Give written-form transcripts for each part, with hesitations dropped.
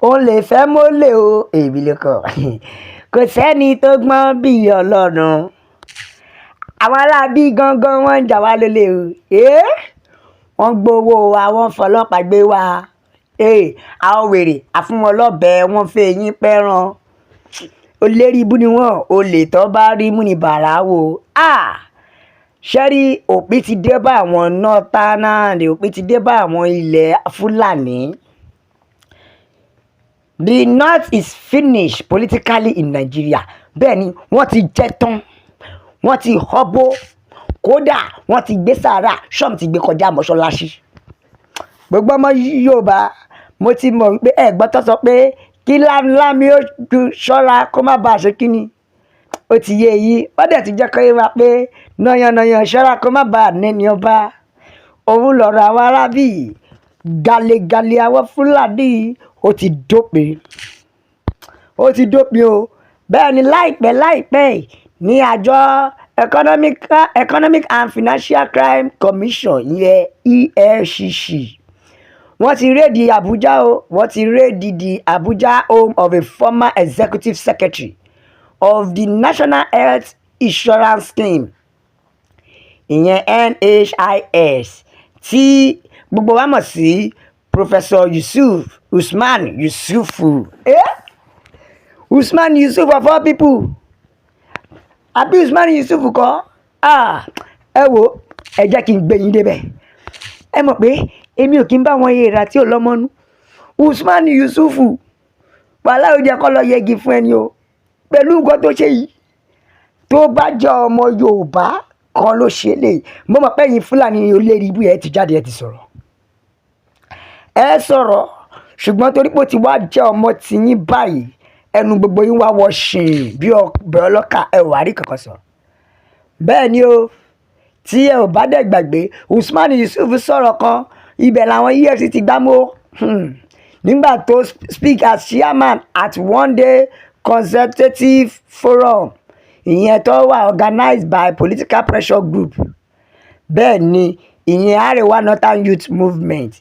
ó lè fẹ́ mọ́lẹ̀ o èmi ló kọ̀ kò sẹ́ni tó gbọ́n bí ọlọ́run àwọn aráabí gangan wọ́n ń jà wá lólè o wọ́n gbowó wa wọ́n fọlọ́pàá gbé wa àwọn wèrè àfúnwọn lọ́bẹ̀ẹ́ wọ́n fẹ́ yín pẹ́ràn olérí ibú ni wọ́n olè tó bá rí mú ni bàrà wò ṣẹ́rí òpin ti dé bá àwọn northernland òpin ti dé bá àwọn ilẹ̀ fúlàní. The north is finished politically in Nigeria. Bẹ́ẹ̀ ni wọ́n ti jẹ tán wọ́n ti họ́bó kódà wọ́n ti gbé sàárà ṣọ́ọ̀mù ti gbé kọjá mọ́ṣáláṣí. Gbogbo ọmọ Yorùbá mo ti mọ̀ wípé ẹ̀gbọ́n tó sọ pé kí lámìlámì ó ju ṣọ́ra kó má bàa ṣe kíni ó ti yé yìí wọ́n dẹ̀ ti jẹ́ kó yé wa pé nàyànnàyàn ṣọ́ra kó má bàa nẹ́ni ọba òun lọ̀rọ̀ àwọn arábì gàlégàlé àwọn Fúlàní ó ti dópin o bẹ́ẹ̀ ni láìpẹ́ ní àjọ economic and financial crime commission ìyẹn EFCC wọ́n ti rédi Abuja o wọ́n ti rédi the Abuja home of a former executive secretary of the National Health Insurance Scheme ìyẹn NHIS tí gbogbo wa mọ̀ sí Professor Usman Yusuf Usman Yusuf of all people àbí Usman Yusuf kọ́ ẹ wo ẹ jẹ́ kí n gbé yín débẹ̀ ẹ mọ̀ pé èmi ò kí ń bá wọn yéra tí ò lọ́mọ́nú Usman Yusuf wàhálà ò jẹ́ kọ́ lọ yẹgi fún ẹni o pẹ̀lú nǹkan tó ṣe yìí tó bá jẹ́ ọmọ Yorùbá kan ló ṣe lè mo mọ̀ pé ẹ̀yin Fúlàní olórí ibú ẹ ti jáde ẹ ti sọ̀rọ̀ ṣùgbọ́n torí pé ó ti wá jẹ́ ọmọ tiyín báyìí ẹnu gbogbo yín wá wọ ṣìn bí ọbẹ̀ ọlọ́kà ẹ wà rí kankan sọ bẹ́ẹ̀ ni o tí ẹ ò bá dẹ̀ gbàgbé Usman Yusuf sọ̀rọ̀ kan ibẹ̀ làwọn EFCC ti gbámú nígbà tó speak as chairman at one day consultative forum ìyẹn tó wà organized by political pressure group bẹ́ẹ̀ ni ìyẹn Arewa Northern Youth Movement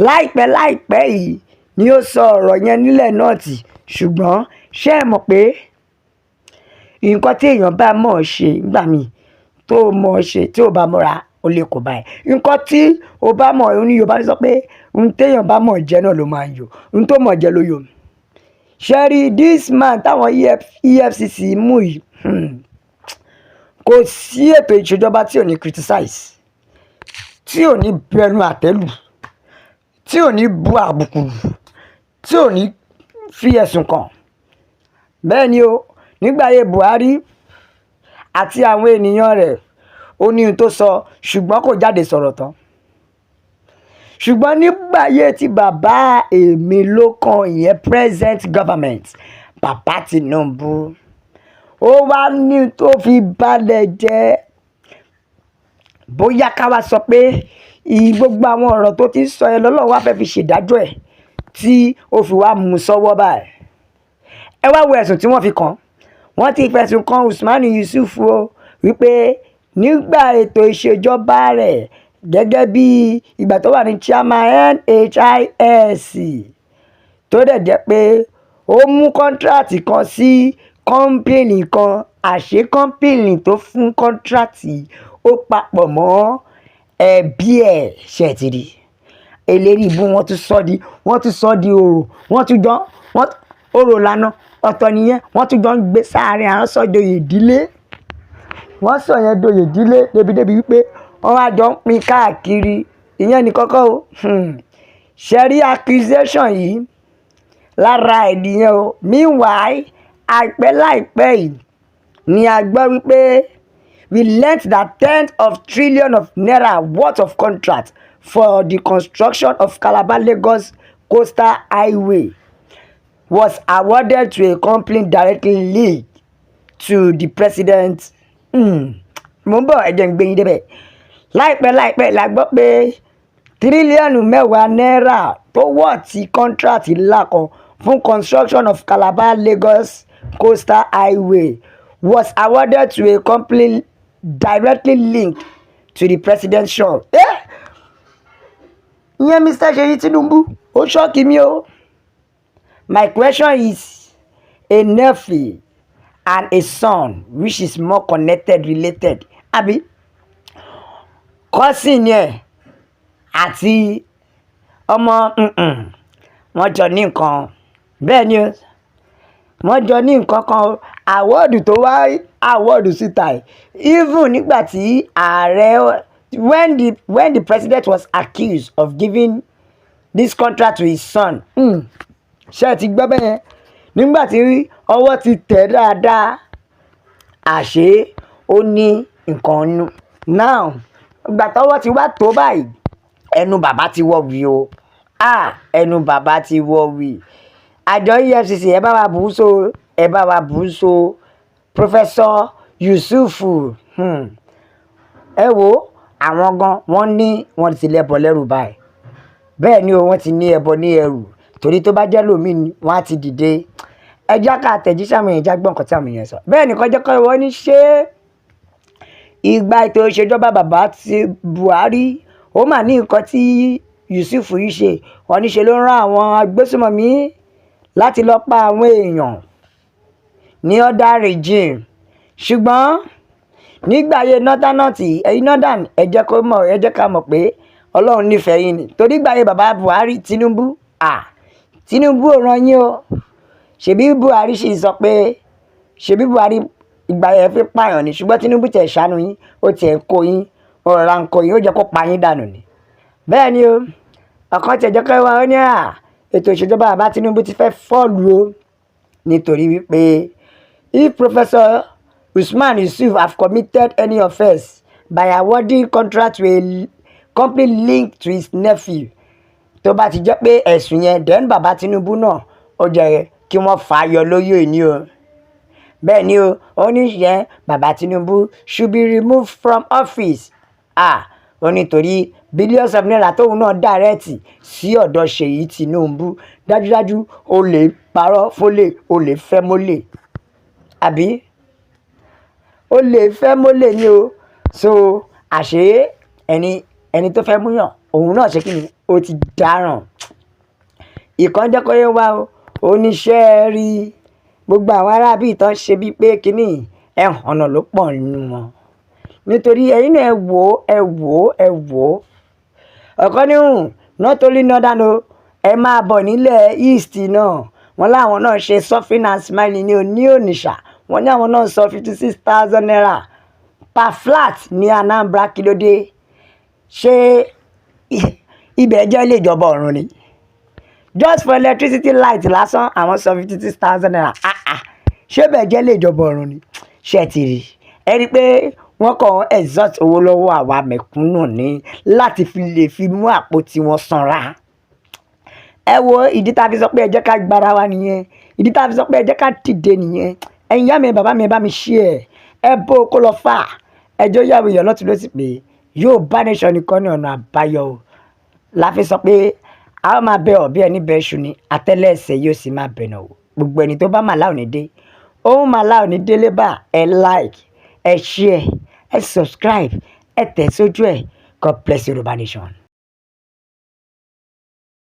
láìpẹ́ yìí ni ó sọ ọ̀rọ̀ yẹn nílẹ̀ nọ́ọ̀tì ṣùgbọ́n ṣé ẹ mọ̀ pé nǹkan tí èèyàn bá mọ̀ ọ́ ṣe nígbà míì tó mọ̀ ọ́ ṣe tí ò bá mọ̀ra ó lè kó báyìí nǹkan tí ó bá mọ̀ ọ́ ní Yorùbá sọ pé ohun téèyàn bá mọ̀ jẹ́ náà ló máa ń yọ ohun tó mọ̀ jẹ́ ló yọ ṣẹ́rí this man táwọn EFCC mú yìí kò sí ètò ìṣèjọba tí ò ní criticize tí ò ní bẹnu àtẹ́lù tí ò ní bu àbùkù tí ò ní fi ẹ̀sùn kàn bẹ́ẹ̀ ni o nígbà ayé Buhari àti àwọn ènìyàn rẹ̀ ó ní ohun tó sọ ṣùgbọ́n kò jáde sọ̀rọ̀ tán ṣùgbọ́n nígbà ayé tí bàbá èmi ló kàn ìyẹn present government bàbá Tinubu ó wá ní tó fi balẹ̀ jẹ́ bóyá ká wá sọ pé gbogbo àwọn ọ̀rọ̀ tó ti sọ yẹn lọ́lọ́run wá fẹ́ fi ṣèdájọ́ ẹ̀ tí ó fi wá mú sọ́wọ́ báyìí ẹ wá wo ẹ̀sùn tí wọ́n fi kàn wọ́n ti fẹ̀sùn kan Usman Yusuf o wípé nígbà ètò ìṣèjọba rẹ̀ gẹ́gẹ́ bí ìgbà tó wà ní chairman NHIS tó dẹ̀ jẹ́ pé ó mú kọ́ńtrátì kan sí kọ́ńpìnì kan àṣé kọ́ńpìnì tó fún kọ́ńtrátì ó papọ̀ mọ́ ẹbí ẹ̀ ṣètìrì eléyìí ibú wọ́n tún sọ di ọ̀rọ̀ wọ́n tún jọ ọ̀rọ̀ lánà ọ̀tọ̀ nìyẹn wọ́n tún jọ ń gbé sáàrin àwọn sọ́dọ̀yè ìdílé wọ́n sọ yẹn dòyè ìdílé débi wípé wọ́n wá jọ ń pín káàkiri ìyẹn ní kọ́kọ́ o ṣẹ́rí accusation yìí lára ènìyàn o meanwhile láìpẹ́ yìí ni a gbọ́ wípé we learnt that tens of trillions of naira worth of contract for the construction of Calabar-Lagos Coastal Highway was awarded to a company directly linked to the president. Mo ń bọ̀ ẹ̀jẹ̀ ń gbé yín débẹ̀ láìpẹ́ la gbọ́ pé tírílíọ̀nù mẹ́wàá náírà tó wọ̀ tí kọ́ńtrátì ńlá kan fún construction of Calabar-Lagos Coastal Highway was awarded to a company directly linked to the presidential. ìyẹn Mr. Ṣèyí Tinubu ó ṣọ́ọ̀kì mi o My question is a nephew and a son which is more connected related àbí cousin yẹn àti ọmọ wọ́n jọ ní nǹkan bẹ́ẹ̀ ni o wọ́n jọ ní nǹkan kan àwọ́ọ̀dù tó wá àwọ́ọ̀dù síta ẹ̀ even nígbà tí ààrẹ when the president was accused of giving this contract to his son ṣé ẹ ti gbọ́ bẹ́ẹ̀ yẹn nígbà tí ọwọ́ ti tẹ̀ dáadáa àṣé ó ní nǹkan nù now ìgbà tọ́wọ́ ti wá tó báyìí ẹnu bàbá ti wọ́ wí o ẹnu bàbá ti wọ́ wí àjọ EFCC ẹ bá wa bù ú so ẹ bá wa bù ú so Professor Yusuf ẹ wo àwọn gan wọ́n ní wọ́n ti lẹ́bọ lẹ́rù báyìí bẹ́ẹ̀ ni o wọ́n ti ní ẹbọ ní ẹrù torí tó bá jẹ́ lómi ni wọ́n á ti dìde ẹjá ká àtẹ̀jíṣẹ́ àwọn èèyàn jágbọ́n nǹkan tí àwọn èèyàn sọ bẹ́ẹ̀ ni kọjá kọ́ wọ́n ní ṣé ìgbà ètò ìṣèjọba bàbá ti Buhari ó mà ní nǹkan tí Yusuf yìí ṣe wọ́n ní ṣe ló ń rán àwọn agbésùmọ̀mí láti lọ pa àwọn èèyàn ní other regime ṣùgbọ́n nígbà ayé nọ́tánọ́ọ̀tì ẹ̀yin northern ẹ jẹ́ ká mọ̀ pé Ọlọ́run nífẹ̀ẹ́ yín ni torí ìgbà ayé bàbá Buhari Tinubu ò ràn yín o ṣebí Buhari sì sọ pé ṣebí Buhari ìgbà yẹn fi pààyàn ni ṣùgbọ́n Tinubu tẹ̀ ṣàánú yín ó tiẹ̀ ń kó yín ọ̀rọ̀ ń kó yín ó jẹ́ kó pa yín dànù ni bẹ́ẹ̀ ni o ọ̀kan tẹ̀ jẹ́ kó wá ó ní ètò ìṣèjọba bàbá Tinubu ti fẹ́ fọ́ọ̀lù o nítorí wípé if Professor Usman Yusuf have committed any offence by awarding contract to a company linked to his nephew tó bá ti jẹ́ pé ẹ̀sùn yẹn then bàbá Tinubu náà ó jẹ́ kí wọ́n fà á yọ lóyè ní o bẹ́ẹ̀ ni o ó ní yẹn bàbá Tinubu should be removed from office ó nítorí billions of naira tóun náà dàrẹ́tì sí ọ̀dọ̀ Ṣèyí Tinubu dájúdájú ó lè parọ́ fólè ó lè fẹ́ mólè àbí ó lè fẹ́ mólè ni o so àṣé ẹni tó fẹ́ múyàn òun náà ṣe kí ni ó ti dáràn ìkànjẹ́kọ̀ọ́ yẹn wá o oníṣẹ́ rí gbogbo àwọn aráàbí ìtàn ṣe bíi pé kínní ọ̀nà ló pọ̀ nínú wọn nítorí ẹ̀yin náà ẹ wò ó ọ̀kan níhùn not only northern o ẹ máa bọ̀ nílẹ̀ east náà wọ́n láwọn náà ṣe suffering and smiling ní Onitsha wọ́n ní àwọn náà sọ 56,000 naira per flat ní Anambra kí ló dé ṣé ibẹ̀ jẹ́ ilé ìjọba ọ̀run ni just for electricity light lásán àwọn sọ 56,000 naira ṣé ibẹ̀ jẹ́ ilé ìjọba ọ̀run ni ṣé ti rí ẹ rí i pé wọ́n kàn exhaust owó lọ́wọ́ àwa mẹ̀kúnnù ní láti lè fi mú àpò tí wọ́n sanra ẹ wo ìdí tá a fi sọ pé ẹ jẹ́ ká gbára wa nìyẹn ìdí tá a fi sọ pé ẹ jẹ́ ká dìde nìyẹn ẹ̀yin ìyá mi bàbá mi bá mi ṣí ẹ bó kó lọ fà ẹjọ́ yàwó èèyàn lọ́tún ló sì pé yóò bá nation nìkan ní ọ̀nà àbáyọ o la fi sọ pé a ó máa bẹ ọ̀bí ẹni bẹ ṣu ni àtẹ́lẹsẹ̀ yóò sì máa bẹ̀nà o gbogbo ẹni tó bá màlá òní dé òun màlá òní délé bá ẹ like ẹ share ẹ subscribe ẹ tẹ̀ sójú ẹ God bless Yorùbá nation.